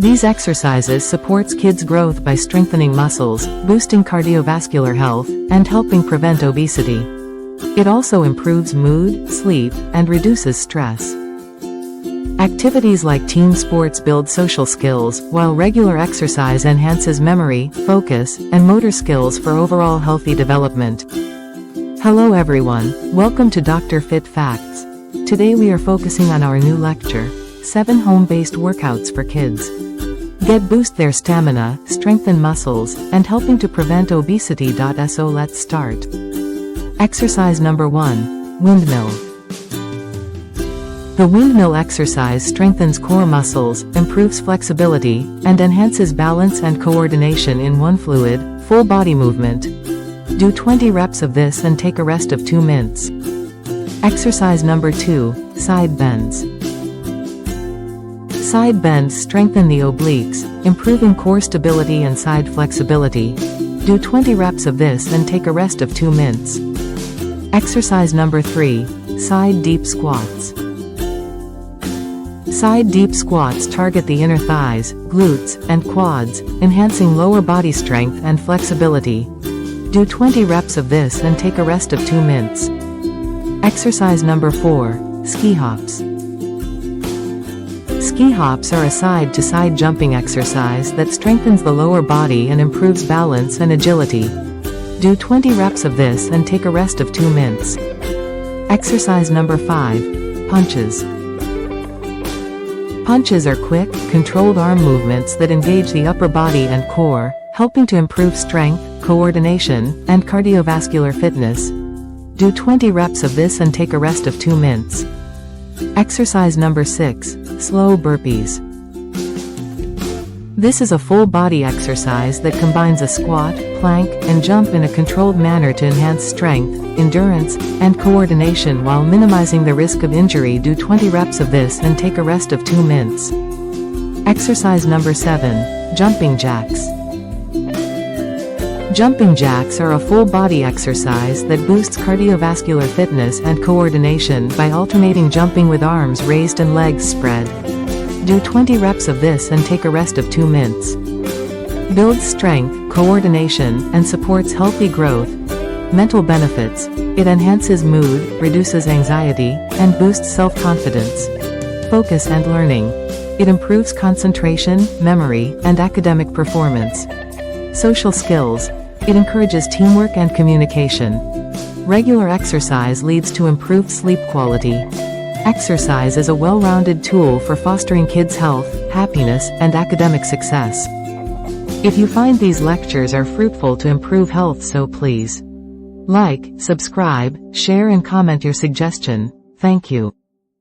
These exercises supports kids' growth by strengthening muscles, boosting cardiovascular health, and helping prevent obesity. It also improves mood, sleep, and reduces stress. Activities like team sports build social skills, while regular exercise enhances memory, focus, and motor skills for overall healthy development. Hello everyone, welcome to Dr. Fit Facts. Today we are focusing on our new lecture, 7 home-based workouts for kids. Boost their stamina, strengthen muscles, and helping to prevent obesity. So let's start. Exercise number 1, Windmill. The windmill exercise strengthens core muscles, improves flexibility, and enhances balance and coordination in one fluid, full body movement. Do 20 reps of this and take a rest of 2 minutes. Exercise number 2, side bends. Side bends strengthen the obliques, improving core stability and side flexibility. Do 20 reps of this and take a rest of 2 minutes. Exercise number 3, side deep squats. Side deep squats target the inner thighs, glutes, and quads, enhancing lower body strength and flexibility. Do 20 reps of this and take a rest of 2 minutes. Exercise number 4, ski hops. Ski hops are a side-to-side jumping exercise that strengthens the lower body and improves balance and agility. Do 20 reps of this and take a rest of 2 minutes. Exercise number 5, punches. Punches are quick, controlled arm movements that engage the upper body and core, helping to improve strength, coordination, and cardiovascular fitness. Do 20 reps of this and take a rest of 2 minutes. Exercise number 6, slow burpees. This is a full body exercise that combines a squat, plank, and jump in a controlled manner to enhance strength, endurance, and coordination while minimizing the risk of injury. Do 20 reps of this and take a rest of 2 minutes. Exercise number 7, jumping jacks. Jumping jacks are a full body exercise that boosts cardiovascular fitness and coordination by alternating jumping with arms raised and legs spread. Do 20 reps of this and take a rest of 2 minutes. Builds strength, coordination, and supports healthy growth. Mental benefits: it enhances mood, reduces anxiety, and boosts self-confidence. Focus and learning: it improves concentration, memory, and academic performance. Social skills: it encourages teamwork and communication. Regular exercise leads to improved sleep quality. Exercise is a well-rounded tool for fostering kids' health, happiness, and academic success. If you find these lectures are fruitful to improve health, so please like, subscribe, share and comment your suggestion. Thank you.